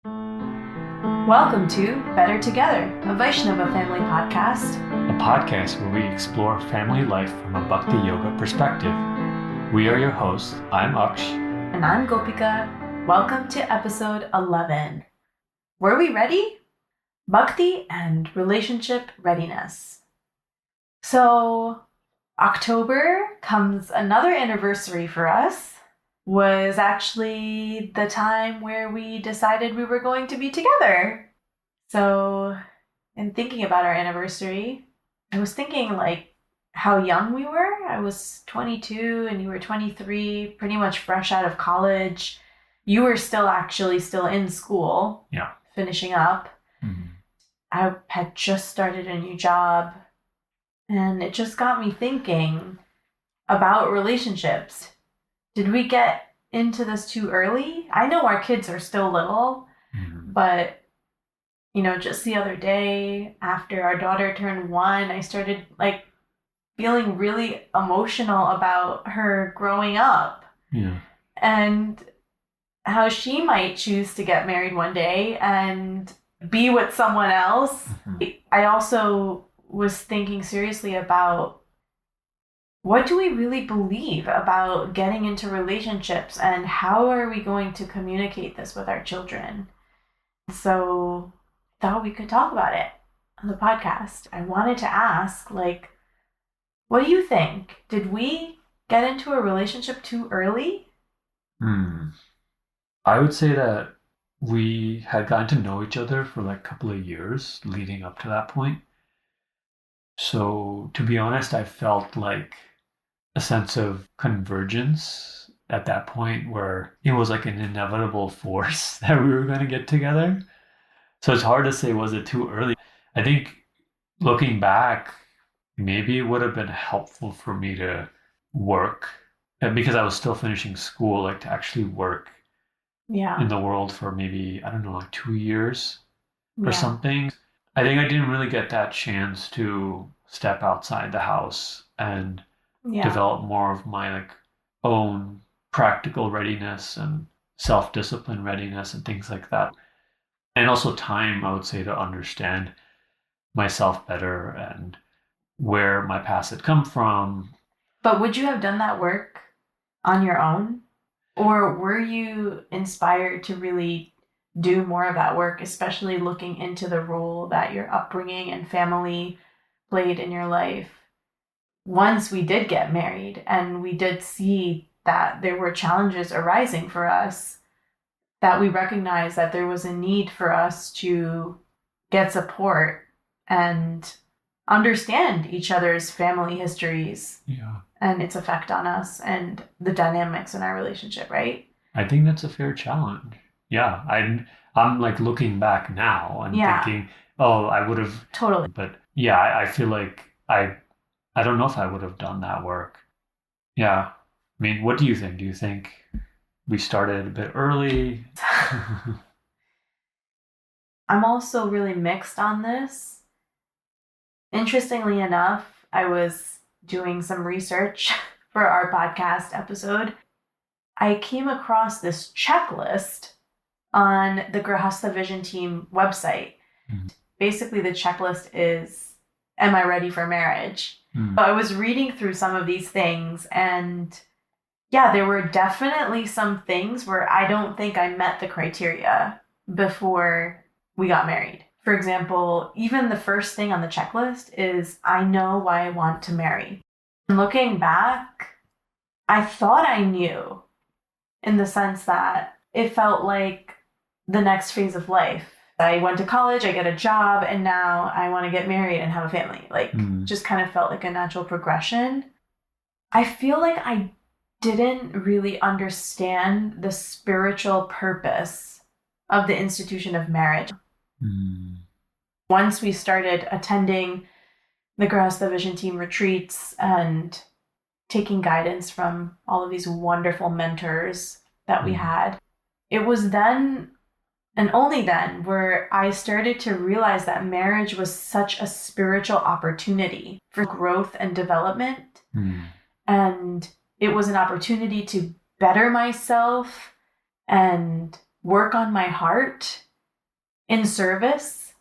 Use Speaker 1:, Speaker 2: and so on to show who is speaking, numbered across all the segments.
Speaker 1: Welcome to Better Together, a Vaishnava family podcast.
Speaker 2: A podcast where we explore family life from a Bhakti yoga perspective. We are your hosts. I'm Aksh.
Speaker 1: And I'm Gopika. Welcome to episode 11. Were we ready? Bhakti and relationship readiness. So, October comes another anniversary for us. Was actually the time where we decided we were going to be together. So, in thinking about our anniversary, I was thinking like how young we were. I was 22 and you were 23, pretty much fresh out of college. You were still in school, finishing up.
Speaker 2: Mm-hmm.
Speaker 1: I had just started a new job, and it just got me thinking about relationships. Did we get into this too early? I know our kids are still little, but, just the other day after our daughter turned 1, I started feeling really emotional about her growing up.
Speaker 2: Yeah.
Speaker 1: And how she might choose to get married one day and be with someone else.
Speaker 2: Mm-hmm.
Speaker 1: I also was thinking seriously about what do we really believe about getting into relationships, and how are we going to communicate this with our children? So I thought we could talk about it on the podcast. I wanted to ask, what do you think? Did we get into a relationship too early?
Speaker 2: I would say that we had gotten to know each other for a couple of years leading up to that point. So to be honest, I felt like a sense of convergence at that point where it was like an inevitable force that we were going to get together. So it's hard to say, was it too early? I think looking back, maybe it would have been helpful for me to work, because I was still finishing school, to actually work in the world for maybe, 2 years or something. I think I didn't really get that chance to step outside the house and develop more of my own practical readiness and self-discipline readiness and things like that. And also time, I would say, to understand myself better and where my past had come from.
Speaker 1: But would you have done that work on your own? Or were you inspired to really do more of that work, especially looking into the role that your upbringing and family played in your life? Once we did get married and we did see that there were challenges arising for us, that we recognized that there was a need for us to get support and understand each other's family histories and its effect on us and the dynamics in our relationship, right?
Speaker 2: I think that's a fair challenge. Yeah, I'm looking back now and thinking, oh, I would have
Speaker 1: totally.
Speaker 2: But yeah, I feel like I don't know if I would have done that work. Yeah. I mean, what do you think? Do you think we started a bit early?
Speaker 1: I'm also really mixed on this. Interestingly enough, I was doing some research for our podcast episode. I came across this checklist on the Grahastha Vision Team website. Basically, the checklist is, am I ready for marriage? So I was reading through some of these things, and there were definitely some things where I don't think I met the criteria before we got married. For example, even the first thing on the checklist is, I know why I want to marry. And looking back, I thought I knew, in the sense that it felt like the next phase of life. I went to college, I get a job, and now I want to get married and have a family. Just kind of felt like a natural progression. I feel like I didn't really understand the spiritual purpose of the institution of marriage. Once we started attending the Grahastha Vision Team retreats and taking guidance from all of these wonderful mentors that we had, it was then and only then where I started to realize that marriage was such a spiritual opportunity for growth and development. And it was an opportunity to better myself and work on my heart in service.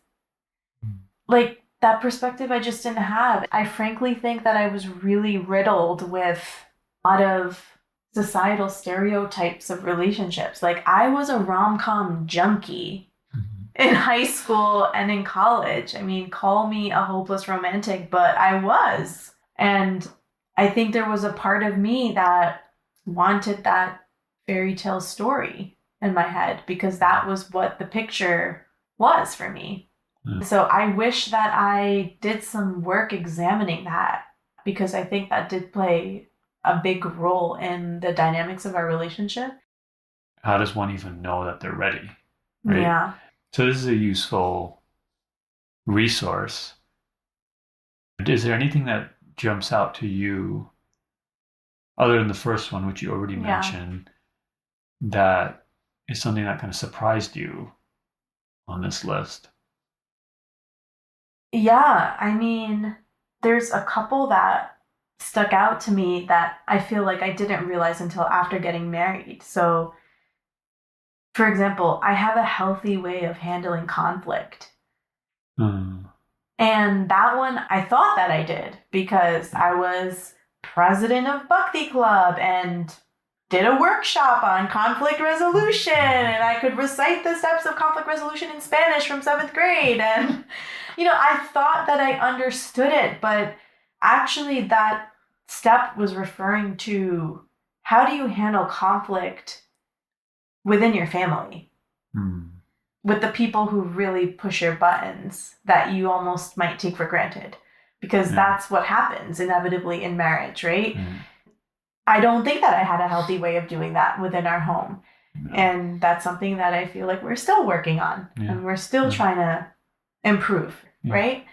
Speaker 1: Like, that perspective I just didn't have. I frankly think that I was really riddled with a lot of societal stereotypes of relationships. Like, I was a rom-com junkie in high school and in college. I mean, call me a hopeless romantic, but I was. And I think there was a part of me that wanted that fairy tale story in my head because that was what the picture was for me. So I wish that I did some work examining that because I think that did play a big role in the dynamics of our relationship.
Speaker 2: How does one even know that they're ready? Right?
Speaker 1: Yeah.
Speaker 2: So this is a useful resource. Is there anything that jumps out to you other than the first one, which you already mentioned, that is something that kind of surprised you on this list?
Speaker 1: Yeah, I mean, there's a couple that stuck out to me that I feel like I didn't realize until after getting married. So, for example, I have a healthy way of handling conflict. And that one, I thought that I did because I was president of Bhakti Club and did a workshop on conflict resolution. And I could recite the steps of conflict resolution in Spanish from 7th grade. And, I thought that I understood it, but actually that step was referring to how do you handle conflict within your family? With the people who really push your buttons that you almost might take for granted. Because that's what happens inevitably in marriage, right? I don't think that I had a healthy way of doing that within our home. And that's something that I feel like we're still working on. And we're still trying to improve, right?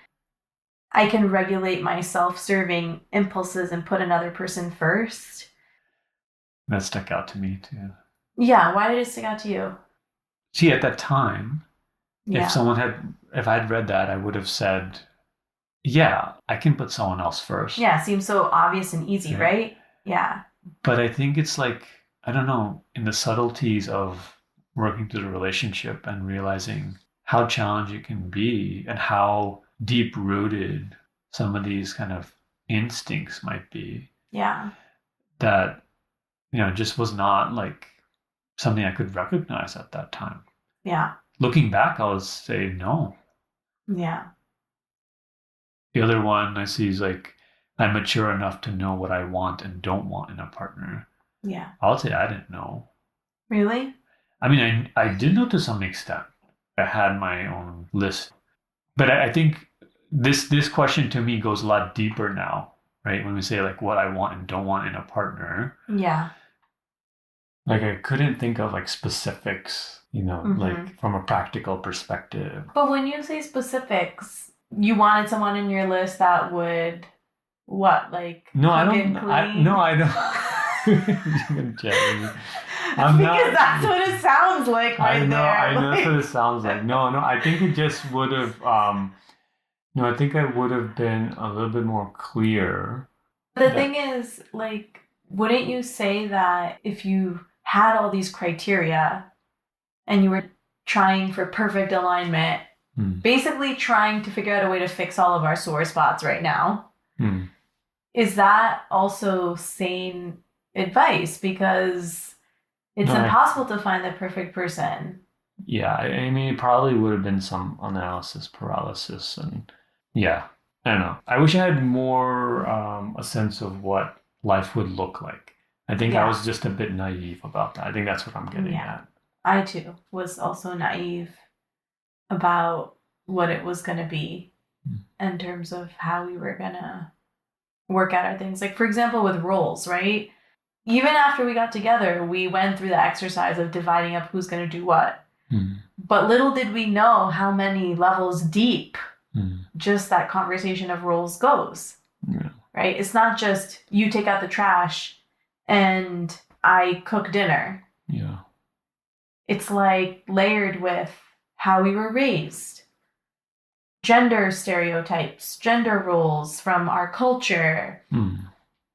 Speaker 1: I can regulate my self-serving impulses and put another person first.
Speaker 2: That stuck out to me too.
Speaker 1: Yeah, why did it stick out to you?
Speaker 2: See, at that time, if I had read that, I would have said, yeah, I can put someone else first.
Speaker 1: Yeah, it seems so obvious and easy, right? Yeah.
Speaker 2: But I think it's like, I don't know, in the subtleties of working through the relationship and realizing how challenging it can be and how deep rooted some of these kind of instincts might be.
Speaker 1: Yeah.
Speaker 2: That, just was not like something I could recognize at that time.
Speaker 1: Yeah.
Speaker 2: Looking back, I would say no.
Speaker 1: Yeah.
Speaker 2: The other one I see is like, I'm mature enough to know what I want and don't want in a partner.
Speaker 1: Yeah.
Speaker 2: I would say I didn't know.
Speaker 1: Really?
Speaker 2: I mean, I did know to some extent. I had my own list. But I think this question to me goes a lot deeper now, right? When we say like what I want and don't want in a partner.
Speaker 1: Yeah.
Speaker 2: Like I couldn't think of like specifics, like from a practical perspective.
Speaker 1: But when you say specifics, you wanted someone in your list that would what? Like
Speaker 2: no, I don't.
Speaker 1: No, I
Speaker 2: don't.
Speaker 1: Because that's what it sounds like right there.
Speaker 2: I know that's what it sounds like. No, I think it just would have. I think I would have been a little bit more clear.
Speaker 1: The thing is, like, wouldn't you say that if you had all these criteria and you were trying for perfect alignment, basically trying to figure out a way to fix all of our sore spots right now, is that also sane advice? Because it's impossible to find the perfect person.
Speaker 2: Yeah, I mean, it probably would have been some analysis paralysis. And yeah, I don't know. I wish I had more a sense of what life would look like. I think I was just a bit naive about that. I think that's what I'm getting at. I,
Speaker 1: too, was also naive about what it was going to be in terms of how we were going to work out our things. Like, for example, with roles, right? Even after we got together, we went through the exercise of dividing up who's going to do what. But little did we know how many levels deep just that conversation of roles goes. Right? It's not just you take out the trash and I cook dinner.
Speaker 2: Yeah.
Speaker 1: It's like layered with how we were raised, gender stereotypes, gender roles from our culture,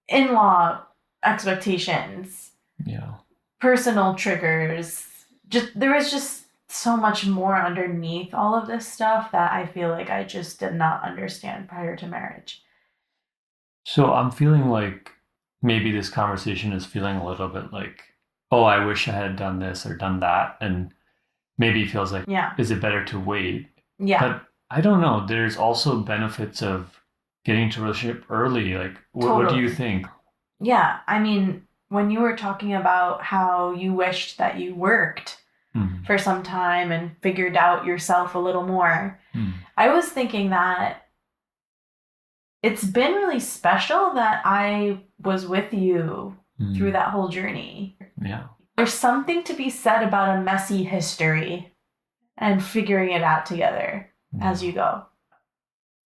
Speaker 1: in-law expectations, personal triggers. There was just so much more underneath all of this stuff that I feel like I just did not understand prior to marriage.
Speaker 2: So I'm feeling like maybe this conversation is feeling a little bit like, oh, I wish I had done this or done that. And maybe it feels like,
Speaker 1: Yeah.
Speaker 2: is it better to wait?
Speaker 1: Yeah.
Speaker 2: But I don't know. There's also benefits of getting into a relationship early. Like, what do you
Speaker 1: Totally.
Speaker 2: think?
Speaker 1: Yeah. I mean, when you were talking about how you wished that you worked for some time and figured out yourself a little more, I was thinking that it's been really special that I was with you through that whole journey.
Speaker 2: Yeah.
Speaker 1: There's something to be said about a messy history and figuring it out together as you go.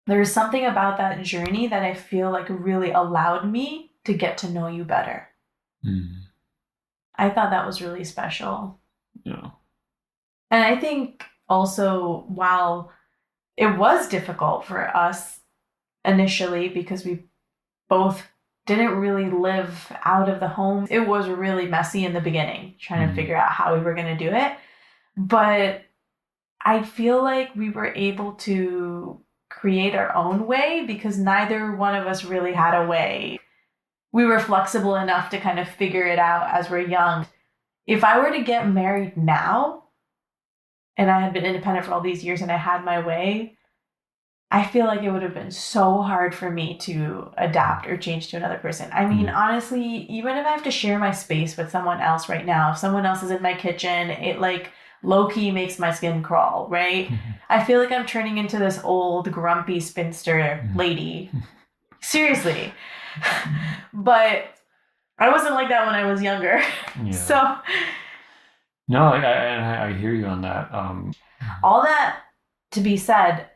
Speaker 1: There's something about that journey that I feel like really allowed me to get to know you better. I thought that was really special.
Speaker 2: Yeah.
Speaker 1: And I think also, while it was difficult for us initially because we both didn't really live out of the home, it was really messy in the beginning, trying to figure out how we were going to do it. But I feel like we were able to create our own way because neither one of us really had a way. We were flexible enough to kind of figure it out as we're young. If I were to get married now, and I had been independent for all these years and I had my way, I feel like it would have been so hard for me to adapt or change to another person. I mean, honestly, even if I have to share my space with someone else right now, if someone else is in my kitchen, it like low-key makes my skin crawl, right? I feel like I'm turning into this old, grumpy spinster lady. Seriously. But I wasn't like that when I was younger.
Speaker 2: Yeah.
Speaker 1: So...
Speaker 2: No, I hear you on that.
Speaker 1: All that to be said,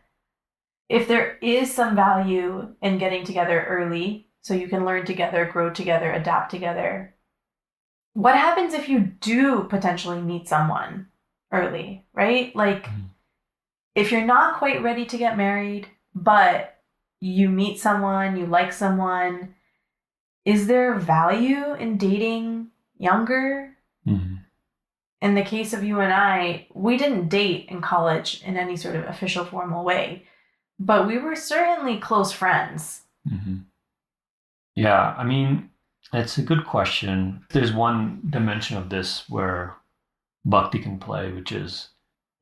Speaker 1: if there is some value in getting together early so you can learn together, grow together, adapt together, what happens if you do potentially meet someone early, right? Like, if you're not quite ready to get married, but you meet someone, you like someone, is there value in dating younger? In the case of you and I, we didn't date in college in any sort of official formal way, but we were certainly close friends.
Speaker 2: Yeah, I mean, it's a good question. There's one dimension of this where Bhakti can play, which is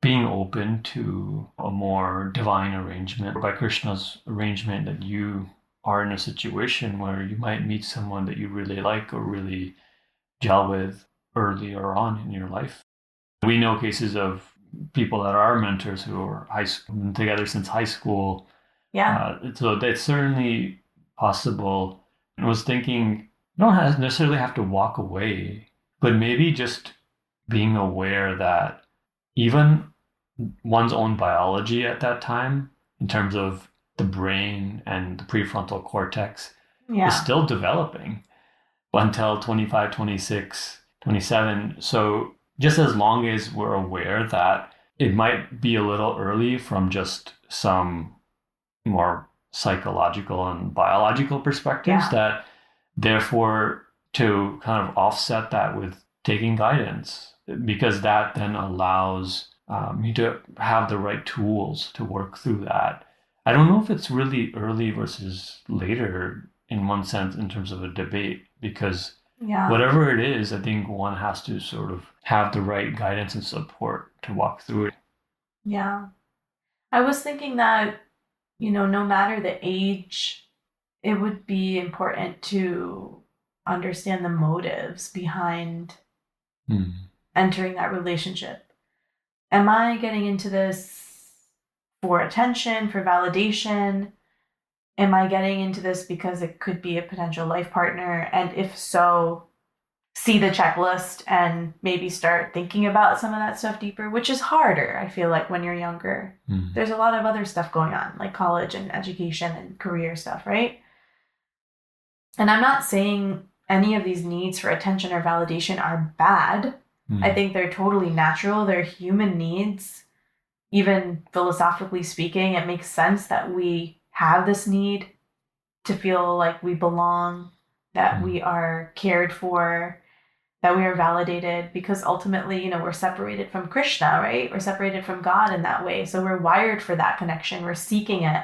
Speaker 2: being open to a more divine arrangement, by Krishna's arrangement, that you are in a situation where you might meet someone that you really like or really gel with earlier on in your life. We know cases of people that are mentors who are been together since high school.
Speaker 1: Yeah.
Speaker 2: So that's certainly possible. I was thinking, you don't necessarily have to walk away, but maybe just being aware that even one's own biology at that time, in terms of the brain and the prefrontal cortex, is still developing until 25, 26, 27. So just as long as we're aware that it might be a little early from just some more psychological and biological perspectives, that therefore to kind of offset that with taking guidance, because that then allows you to have the right tools to work through that. I don't know if it's really early versus later in one sense in terms of a debate, because whatever it is, I think one has to sort of have the right guidance and support to walk through it.
Speaker 1: Yeah. I was thinking that, no matter the age, it would be important to understand the motives behind entering that relationship. Am I getting into this for attention, for validation? Am I getting into this because it could be a potential life partner? And if so, see the checklist and maybe start thinking about some of that stuff deeper, which is harder, I feel like, when you're younger. There's a lot of other stuff going on, like college and education and career stuff, right? And I'm not saying any of these needs for attention or validation are bad. I think they're totally natural. They're human needs. Even philosophically speaking, it makes sense that we have this need to feel like we belong, that we are cared for, that we are validated, because ultimately, you know, we're separated from Krishna, right? We're separated from God in that way. So we're wired for that connection. We're seeking it.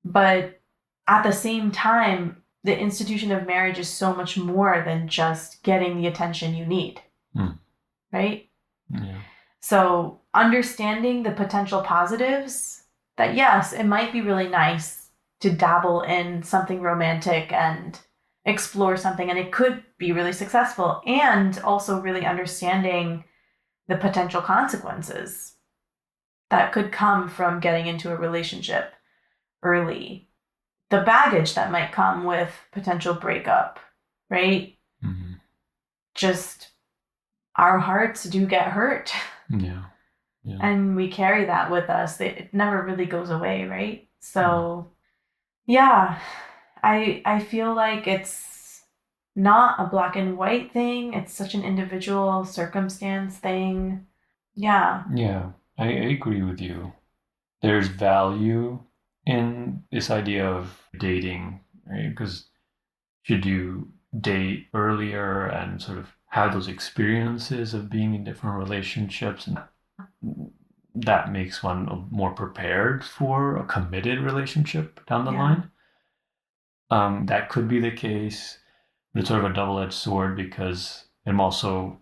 Speaker 1: But at the same time, the institution of marriage is so much more than just getting the attention you need, right?
Speaker 2: Yeah.
Speaker 1: So understanding the potential positives, that yes, it might be really nice to dabble in something romantic and explore something, and it could be really successful, and also really understanding the potential consequences that could come from getting into a relationship early, the baggage that might come with potential breakup, right?
Speaker 2: Mm-hmm.
Speaker 1: Just our hearts do get hurt.
Speaker 2: Yeah. Yeah.
Speaker 1: And we carry that with us. It never really goes away, right? So, yeah, I feel like it's not a black and white thing. It's such an individual circumstance thing. Yeah.
Speaker 2: Yeah, I agree with you. There's value in this idea of dating, right? Because should you date earlier and sort of have those experiences of being in different relationships, and that makes one more prepared for a committed relationship down the line. That could be the case, but it's sort of a double-edged sword because it also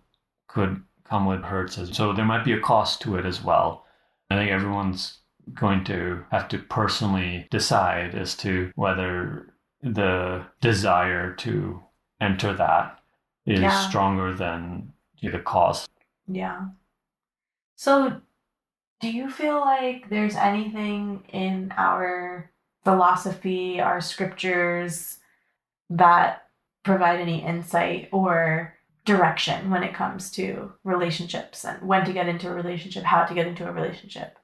Speaker 2: could come with hurts. So there might be a cost to it as well. I think everyone's going to have to personally decide as to whether the desire to enter that is stronger than the cost.
Speaker 1: Yeah. So do you feel like there's anything in our philosophy, our scriptures, that provide any insight or direction when it comes to relationships and when to get into a relationship, how to get into a relationship?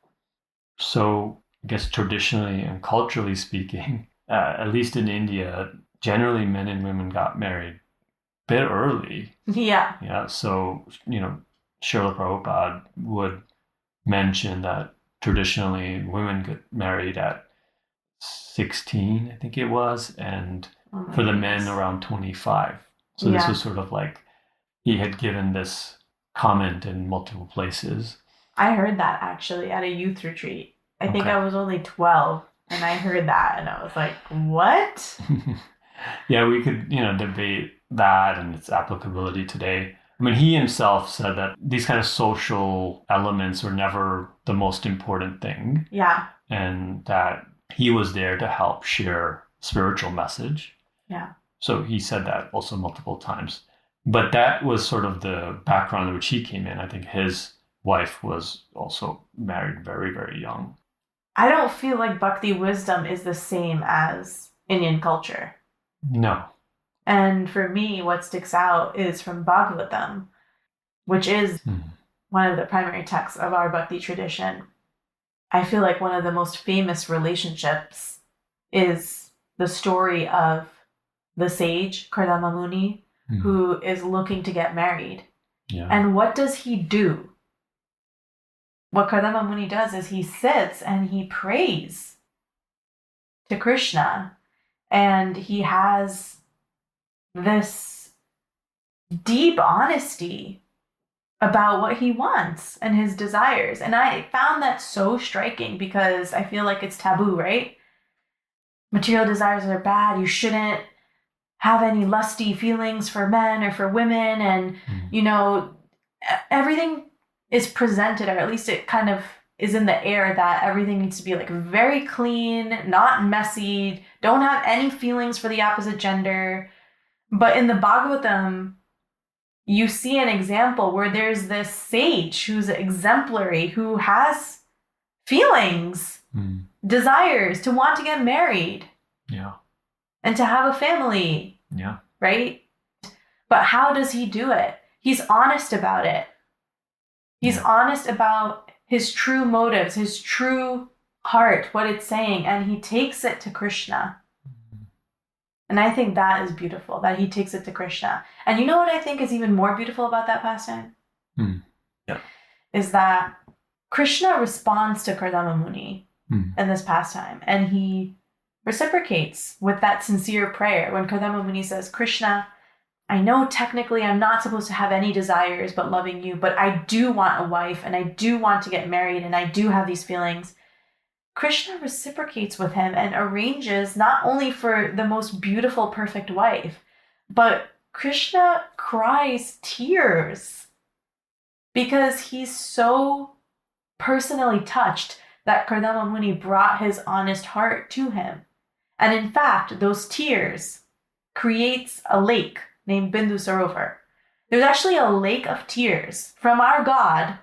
Speaker 2: So I guess traditionally and culturally speaking, at least in India, generally men and women got married a bit early.
Speaker 1: Yeah.
Speaker 2: Yeah. So, Srila Prabhupada would mention that traditionally women get married at 16, I think it was, and for the men around 25. So this was sort of like he had given this comment in multiple places.
Speaker 1: I heard that actually at a youth retreat. I think I was only 12 and I heard that and I was like, what?
Speaker 2: Yeah, we could, debate that and its applicability today. I mean, he himself said that these kind of social elements were never the most important thing.
Speaker 1: Yeah.
Speaker 2: And that he was there to help share spiritual message.
Speaker 1: Yeah.
Speaker 2: So he said that also multiple times. But that was sort of the background in which he came in. I think his wife was also married very, very young.
Speaker 1: I don't feel like Bhakti wisdom is the same as Indian culture.
Speaker 2: No.
Speaker 1: And for me, what sticks out is from Bhagavatam, which is one of the primary texts of our Bhakti tradition. I feel like one of the most famous relationships is the story of the sage, Kardama Muni, who is looking to get married.
Speaker 2: Yeah.
Speaker 1: And what does he do? What Kardama Muni does is he sits and he prays to Krishna. And he has this deep honesty about what he wants and his desires. And I found that so striking because I feel like it's taboo, right? Material desires are bad. You shouldn't have any lusty feelings for men or for women. And, everything is presented, or at least it kind of is in the air, that everything needs to be like very clean, not messy, don't have any feelings for the opposite gender. But in the Bhagavatam, you see an example where there's this sage who's exemplary, who has feelings, desires to want to get married.
Speaker 2: Yeah.
Speaker 1: And to have a family.
Speaker 2: Yeah.
Speaker 1: Right? But how does he do it? He's honest about it. He's honest about his true motives, his true heart, what it's saying, and he takes it to Krishna. And I think that is beautiful, that he takes it to Krishna. And you know what I think is even more beautiful about that pastime?
Speaker 2: Yeah.
Speaker 1: Is that Krishna responds to Kardama Muni in this pastime, and he reciprocates with that sincere prayer. When Kardama Muni says, Krishna, I know technically I'm not supposed to have any desires but loving you, but I do want a wife and I do want to get married and I do have these feelings. Krishna reciprocates with him and arranges not only for the most beautiful, perfect wife, but Krishna cries tears because he's so personally touched that Kardama Muni brought his honest heart to him. And in fact, those tears creates a lake named Bindu Sarovar. There's actually a lake of tears from our God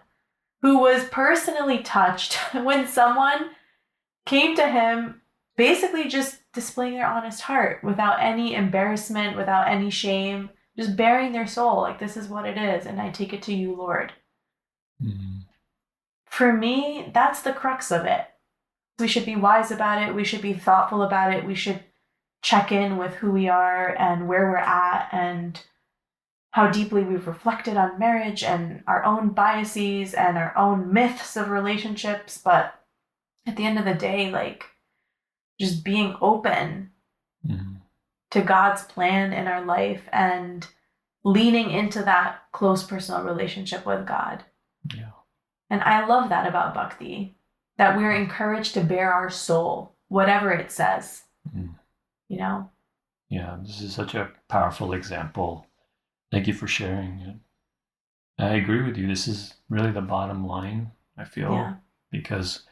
Speaker 1: who was personally touched when someone came to him basically just displaying their honest heart without any embarrassment, without any shame, just bearing their soul like this is what it is and I take it to you, Lord. Mm-hmm. For me, that's the crux of it. We should be wise about it. We should be thoughtful about it. We should check in with who we are and where we're at and how deeply we've reflected on marriage and our own biases and our own myths of relationships. But at the end of the day, like just being open to God's plan in our life and leaning into that close personal relationship with God. Yeah. And I love that about Bhakti, that we're encouraged to bear our soul, whatever it says. You know?
Speaker 2: Yeah, this is such a powerful example. Thank you for sharing it. I agree with you. This is really the bottom line, I feel, because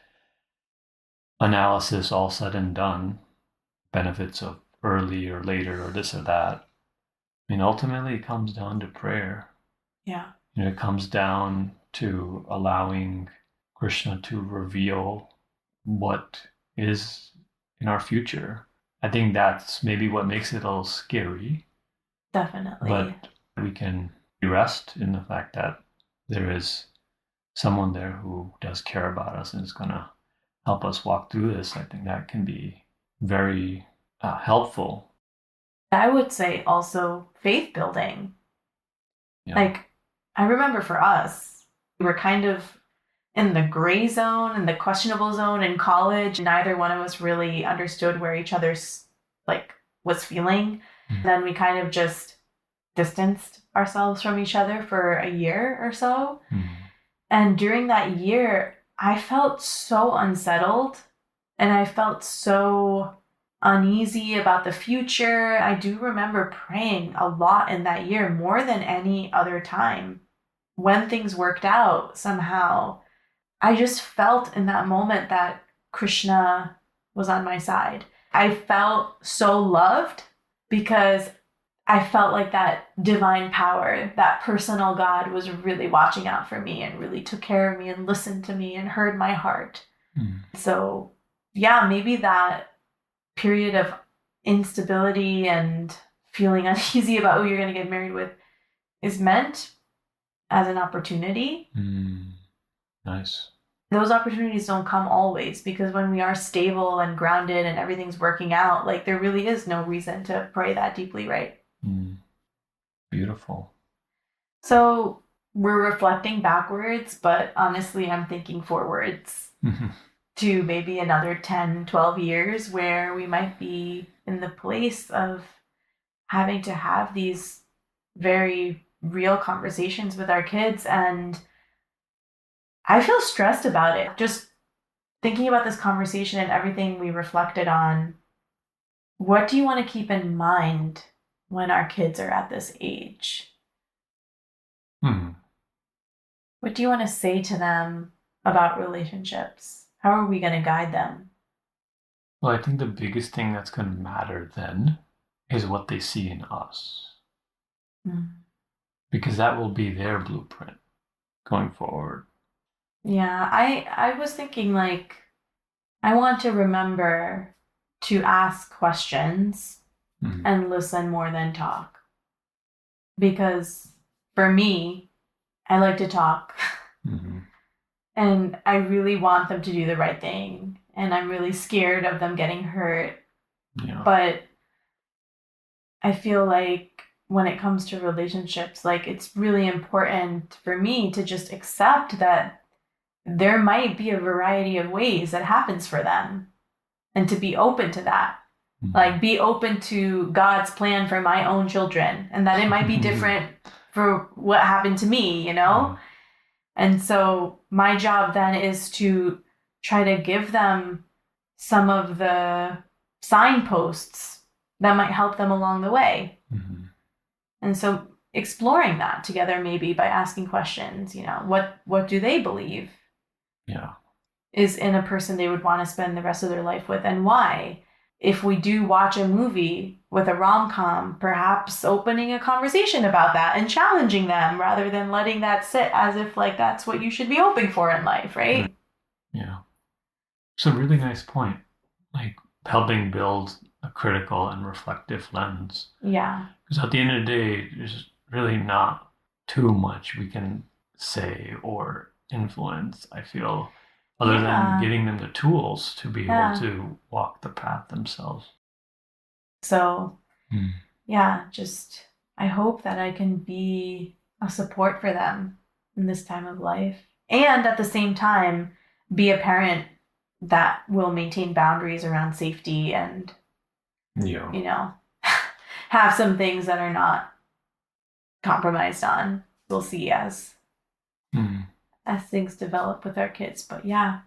Speaker 2: analysis all said and done, benefits of early or later or this or that, I mean, ultimately it comes down to prayer.
Speaker 1: Yeah.
Speaker 2: You know, it comes down to allowing Krishna to reveal what is in our future. I think that's maybe what makes it a little scary.
Speaker 1: Definitely.
Speaker 2: But we can rest in the fact that there is someone there who does care about us and is going to help us walk through this. I think that can be very helpful.
Speaker 1: I would say also faith building.
Speaker 2: Yeah.
Speaker 1: Like, I remember for us, we were kind of in the gray zone and the questionable zone in college. Neither one of us really understood where each other's was feeling. Then we kind of just distanced ourselves from each other for a year or so. And during that year, I felt so unsettled and I felt so uneasy about the future. I do remember praying a lot in that year, more than any other time. When things worked out somehow, I just felt in that moment that Krishna was on my side. I felt so loved because I felt like that divine power, that personal God was really watching out for me and really took care of me and listened to me and heard my heart. So yeah, maybe that period of instability and feeling uneasy about who you're going to get married with is meant as an opportunity.
Speaker 2: Nice.
Speaker 1: Those opportunities don't come always, because when we are stable and grounded and everything's working out, there really is no reason to pray that deeply, right?
Speaker 2: Beautiful.
Speaker 1: So we're reflecting backwards, but honestly, I'm thinking forwards to maybe another 10, 12 years where we might be in the place of having to have these very real conversations with our kids. And I feel stressed about it. Just thinking about this conversation and everything we reflected on, what do you want to keep in mind when our kids are at this age? What do you want to say to them about relationships? How are we going to guide them?
Speaker 2: Well, I think the biggest thing that's going to matter then is what they see in us. Because that will be their blueprint going forward.
Speaker 1: Yeah, I was thinking I want to remember to ask questions and listen more than talk. Because for me, I like to talk. And I really want them to do the right thing. And I'm really scared of them getting hurt.
Speaker 2: Yeah.
Speaker 1: But I feel like when it comes to relationships, it's really important for me to just accept that there might be a variety of ways that happens for them and to be open to that. Like, be open to God's plan for my own children, and that it might be different for what happened to me, you know? And so my job then is to try to give them some of the signposts that might help them along the way. And so exploring that together, maybe by asking questions, you know, what do they believe is in a person they would want to spend the rest of their life with, and why? If we do watch a movie with a rom-com, perhaps opening a conversation about that and challenging them rather than letting that sit as if like that's what you should be hoping for in life, right?
Speaker 2: Yeah. It's a really nice point. Like helping build a critical and reflective lens.
Speaker 1: Yeah.
Speaker 2: Because at the end of the day, there's really not too much we can say or influence, I feel, other than giving them the tools to be able to walk the path themselves.
Speaker 1: So, just I hope that I can be a support for them in this time of life. And at the same time, be a parent that will maintain boundaries around safety and, you know, have some things that are not compromised on. We'll see as things develop with our kids. But yeah,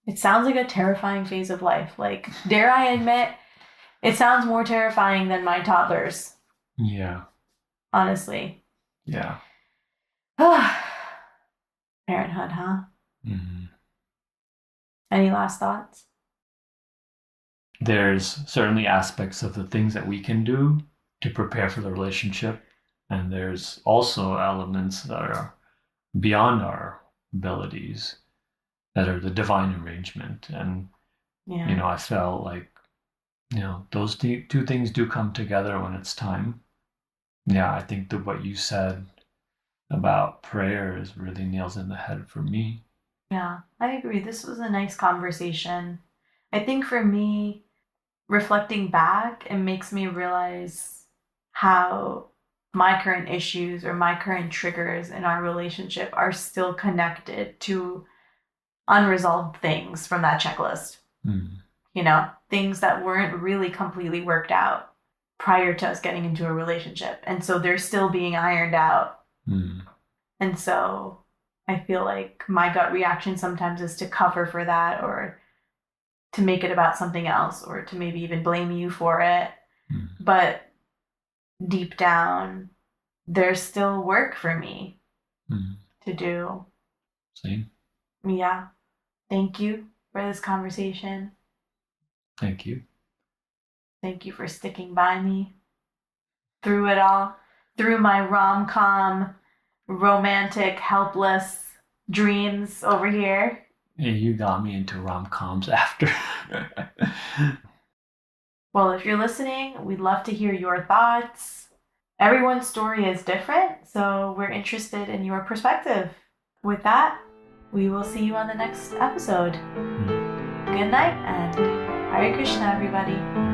Speaker 1: it sounds like a terrifying phase of life. Like, dare I admit, it sounds more terrifying than my toddlers.
Speaker 2: Yeah.
Speaker 1: Honestly.
Speaker 2: Yeah.
Speaker 1: Parenthood, huh? Any last thoughts?
Speaker 2: There's certainly aspects of the things that we can do to prepare for the relationship. And there's also elements that are beyond our abilities, that are the divine arrangement. And, you know, I felt like, you know, those two things do come together when it's time. Yeah, I think that what you said about prayer is really nails in the head for me.
Speaker 1: Yeah, I agree. This was a nice conversation. I think for me, reflecting back, it makes me realize how my current issues or my current triggers in our relationship are still connected to unresolved things from that checklist. You know, things that weren't really completely worked out prior to us getting into a relationship. And so they're still being ironed out. And so I feel like my gut reaction sometimes is to cover for that, or to make it about something else, or to maybe even blame you for it. But deep down, there's still work for me to do.
Speaker 2: Same.
Speaker 1: Yeah. Thank you for this conversation.
Speaker 2: Thank you.
Speaker 1: Thank you for sticking by me through it all, through my rom-com, romantic, helpless dreams over here.
Speaker 2: Yeah, you got me into rom-coms after.
Speaker 1: Well, if you're listening, we'd love to hear your thoughts. Everyone's story is different, so we're interested in your perspective. With that, we will see you on the next episode. Good night, and Hare Krishna, everybody.